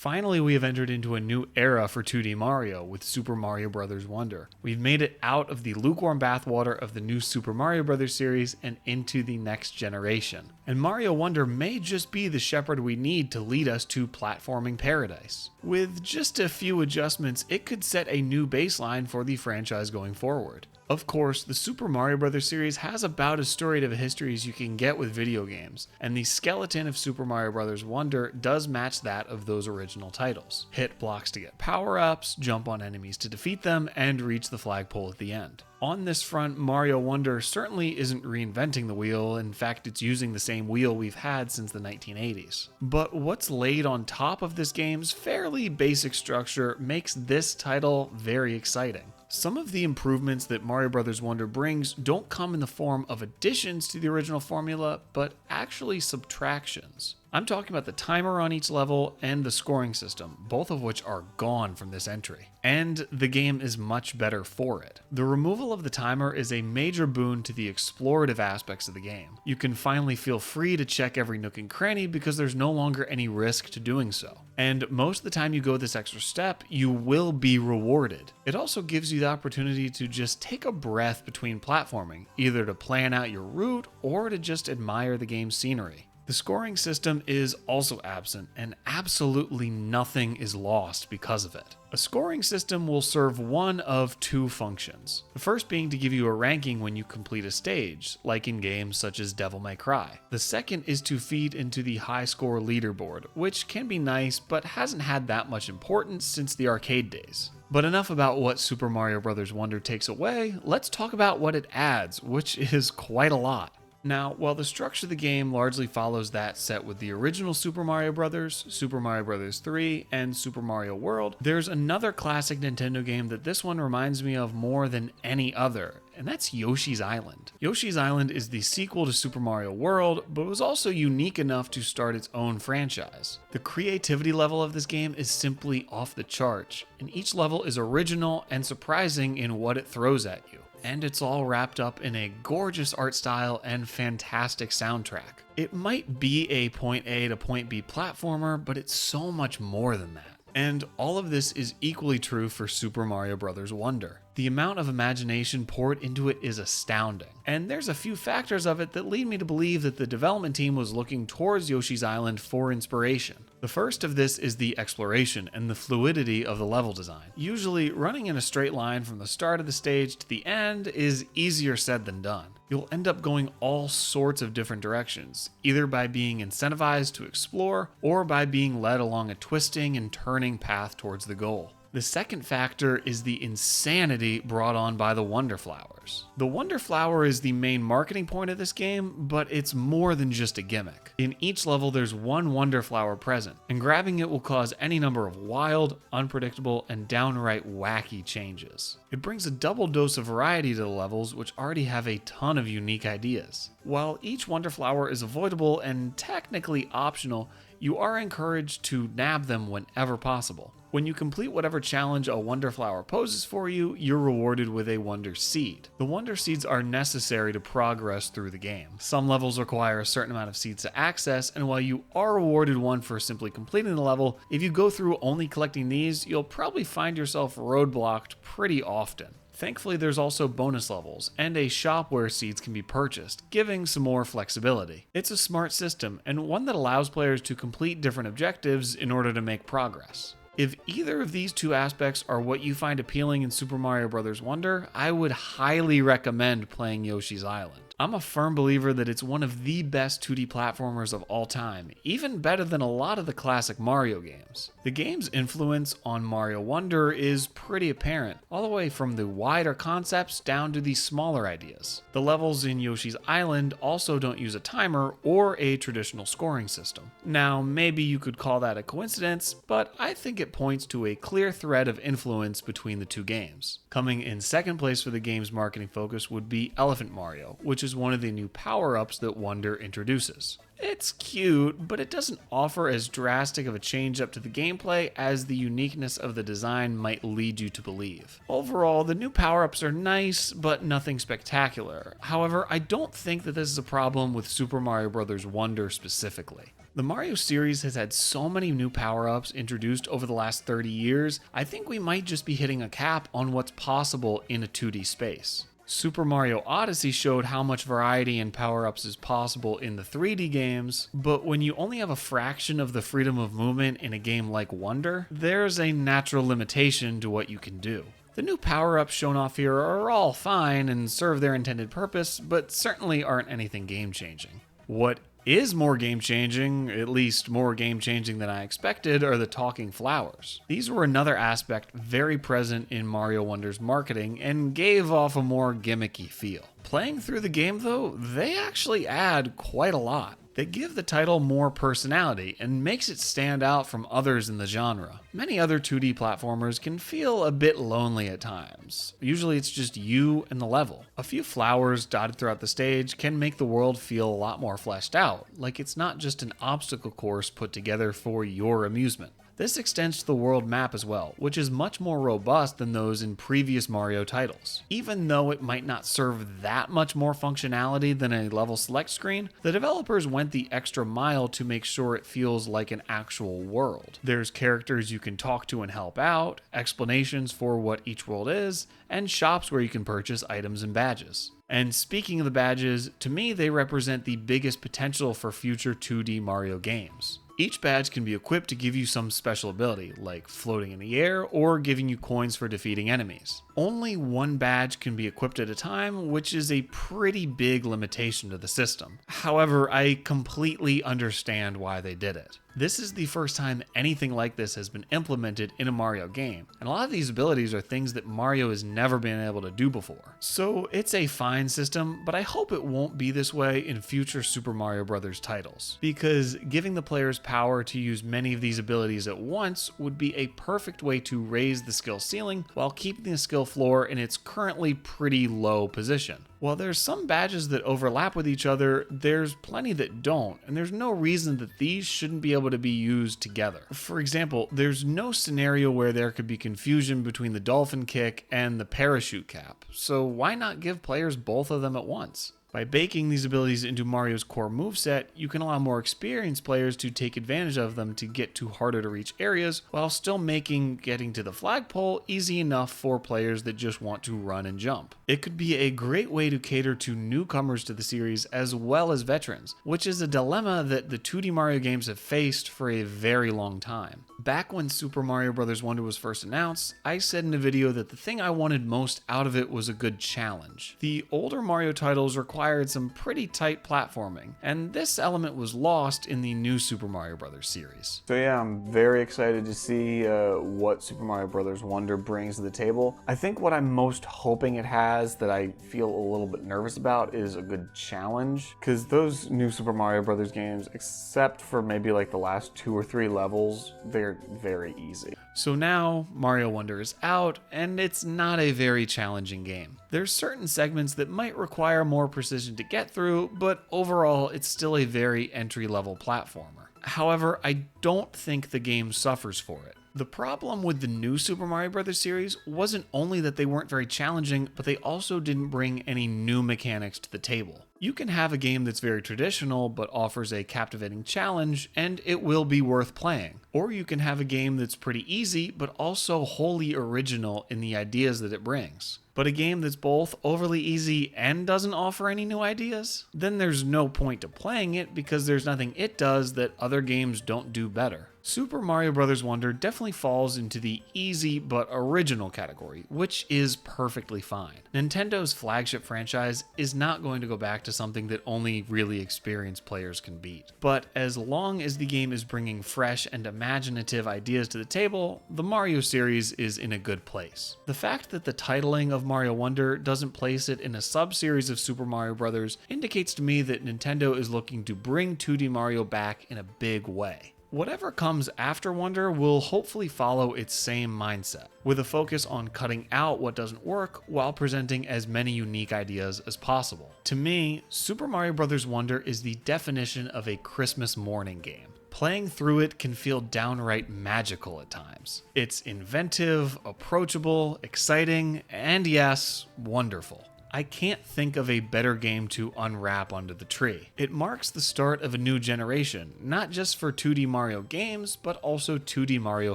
Finally, we have entered into a new era for 2D Mario with Super Mario Bros. Wonder. We've made it out of the lukewarm bathwater of the new Super Mario Bros. Series and into the next generation. And Mario Wonder may just be the shepherd we need to lead us to platforming paradise. With just a few adjustments, it could set a new baseline for the franchise going forward. Of course, the Super Mario Bros. Series has about as storied of a history as you can get with video games, and the skeleton of Super Mario Bros. Wonder does match that of those original titles. Hit blocks to get power-ups, jump on enemies to defeat them, and reach the flagpole at the end. On this front, Mario Wonder certainly isn't reinventing the wheel. In fact, it's using the same wheel we've had since the 1980s. But what's laid on top of this game's fairly basic structure makes this title very exciting. Some of the improvements that Mario Bros. Wonder brings don't come in the form of additions to the original formula, but actually subtractions. I'm talking about the timer on each level and the scoring system, both of which are gone from this entry. And the game is much better for it. The removal of the timer is a major boon to the explorative aspects of the game. You can finally feel free to check every nook and cranny because there's no longer any risk to doing so. And most of the time you go this extra step, you will be rewarded. It also gives you the opportunity to just take a breath between platforming, either to plan out your route or to just admire the game's scenery. The scoring system is also absent, and absolutely nothing is lost because of it. A scoring system will serve one of two functions. The first being to give you a ranking when you complete a stage, like in games such as Devil May Cry. The second is to feed into the high score leaderboard, which can be nice but hasn't had that much importance since the arcade days. But enough about what Super Mario Bros. Wonder takes away, let's talk about what it adds, which is quite a lot. Now, while the structure of the game largely follows that set with the original Super Mario Bros., Super Mario Bros. 3, and Super Mario World, there's another classic Nintendo game that this one reminds me of more than any other, and that's Yoshi's Island. Yoshi's Island is the sequel to Super Mario World, but was also unique enough to start its own franchise. The creativity level of this game is simply off the charts, and each level is original and surprising in what it throws at you. And it's all wrapped up in a gorgeous art style and fantastic soundtrack. It might be a point A to point B platformer, but it's so much more than that. And all of this is equally true for Super Mario Bros. Wonder. The amount of imagination poured into it is astounding, and there's a few factors of it that lead me to believe that the development team was looking towards Yoshi's Island for inspiration. The first of this is the exploration and the fluidity of the level design. Usually, running in a straight line from the start of the stage to the end is easier said than done. You'll end up going all sorts of different directions, either by being incentivized to explore or by being led along a twisting and turning path towards the goal. The second factor is the insanity brought on by the Wonder Flowers. The Wonder Flower is the main marketing point of this game, but it's more than just a gimmick. In each level, there's one Wonder Flower present, and grabbing it will cause any number of wild, unpredictable, and downright wacky changes. It brings a double dose of variety to the levels, which already have a ton of unique ideas. While each Wonder Flower is avoidable and technically optional, you are encouraged to nab them whenever possible. When you complete whatever challenge a Wonder Flower poses for you, you're rewarded with a Wonder Seed. The Wonder Seeds are necessary to progress through the game. Some levels require a certain amount of seeds to access, and while you are rewarded one for simply completing the level, if you go through only collecting these, you'll probably find yourself roadblocked pretty often. Thankfully, there's also bonus levels and a shop where seeds can be purchased, giving some more flexibility. It's a smart system, and one that allows players to complete different objectives in order to make progress. If either of these two aspects are what you find appealing in Super Mario Bros. Wonder, I would highly recommend playing Yoshi's Island. I'm a firm believer that it's one of the best 2D platformers of all time, even better than a lot of the classic Mario games. The game's influence on Mario Wonder is pretty apparent, all the way from the wider concepts down to the smaller ideas. The levels in Yoshi's Island also don't use a timer or a traditional scoring system. Now, maybe you could call that a coincidence, but I think it points to a clear thread of influence between the two games. Coming in second place for the game's marketing focus would be Elephant Mario, which is one of the new power-ups that Wonder introduces. It's cute, but it doesn't offer as drastic of a change up to the gameplay as the uniqueness of the design might lead you to believe. Overall, the new power-ups are nice, but nothing spectacular. However, I don't think that this is a problem with Super Mario Bros. Wonder specifically. The Mario series has had so many new power-ups introduced over the last 30 years, I think we might just be hitting a cap on what's possible in a 2D space. Super Mario Odyssey showed how much variety in power-ups is possible in the 3D games, but when you only have a fraction of the freedom of movement in a game like Wonder, there's a natural limitation to what you can do. The new power-ups shown off here are all fine and serve their intended purpose, but certainly aren't anything game-changing. What is more game-changing, at least more game-changing than I expected, are the talking flowers. These were another aspect very present in Mario Wonder's marketing and gave off a more gimmicky feel. Playing through the game though, they actually add quite a lot. They give the title more personality and makes it stand out from others in the genre. Many other 2D platformers can feel a bit lonely at times. Usually it's just you and the level. A few flowers dotted throughout the stage can make the world feel a lot more fleshed out, like it's not just an obstacle course put together for your amusement. This extends to the world map as well, which is much more robust than those in previous Mario titles. Even though it might not serve that much more functionality than a level select screen, the developers went the extra mile to make sure it feels like an actual world. There's characters you can talk to and help out, explanations for what each world is, and shops where you can purchase items and badges. And speaking of the badges, to me they represent the biggest potential for future 2D Mario games. Each badge can be equipped to give you some special ability, like floating in the air or giving you coins for defeating enemies. Only one badge can be equipped at a time, which is a pretty big limitation to the system. However, I completely understand why they did it. This is the first time anything like this has been implemented in a Mario game, and a lot of these abilities are things that Mario has never been able to do before. So it's a fine system, but I hope it won't be this way in future Super Mario Bros. Titles, because giving the players power to use many of these abilities at once would be a perfect way to raise the skill ceiling while keeping the skill floor in its currently pretty low position. While there's some badges that overlap with each other, there's plenty that don't, and there's no reason that these shouldn't be able to be used together. For example, there's no scenario where there could be confusion between the dolphin kick and the parachute cap, so why not give players both of them at once? By baking these abilities into Mario's core moveset, you can allow more experienced players to take advantage of them to get to harder to reach areas, while still making getting to the flagpole easy enough for players that just want to run and jump. It could be a great way to cater to newcomers to the series as well as veterans, which is a dilemma that the 2D Mario games have faced for a very long time. Back when Super Mario Bros. Wonder was first announced, I said in a video that the thing I wanted most out of it was a good challenge. The older Mario titles required some pretty tight platforming, and this element was lost in the new Super Mario Bros. Series. So yeah, I'm very excited to see what Super Mario Bros. Wonder brings to the table. I think what I'm most hoping it has that I feel a little bit nervous about is a good challenge, because those new Super Mario Bros. Games, except for maybe like the last 2 or 3 levels, they're very easy. So now Mario Wonder is out, and it's not a very challenging game. There's certain segments that might require more precision to get through, but overall it's still a very entry-level platformer. However, I don't think the game suffers for it. The problem with the new Super Mario Bros. Series wasn't only that they weren't very challenging, but they also didn't bring any new mechanics to the table. You can have a game that's very traditional but offers a captivating challenge, and it will be worth playing. Or you can have a game that's pretty easy but also wholly original in the ideas that it brings. But a game that's both overly easy and doesn't offer any new ideas? Then there's no point to playing it because there's nothing it does that other games don't do better. Super Mario Bros. Wonder definitely falls into the easy but original category, which is perfectly fine. Nintendo's flagship franchise is not going to go back to something that only really experienced players can beat. But as long as the game is bringing fresh and imaginative ideas to the table, the Mario series is in a good place. The fact that the titling of Mario Wonder doesn't place it in a sub-series of Super Mario Bros. Indicates to me that Nintendo is looking to bring 2D Mario back in a big way. Whatever comes after Wonder will hopefully follow its same mindset, with a focus on cutting out what doesn't work while presenting as many unique ideas as possible. To me, Super Mario Bros. Wonder is the definition of a Christmas morning game. Playing through it can feel downright magical at times. It's inventive, approachable, exciting, and yes, wonderful. I can't think of a better game to unwrap under the tree. It marks the start of a new generation, not just for 2D Mario games, but also 2D Mario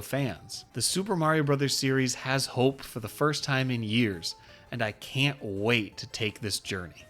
fans. The Super Mario Bros. Series has hope for the first time in years, and I can't wait to take this journey.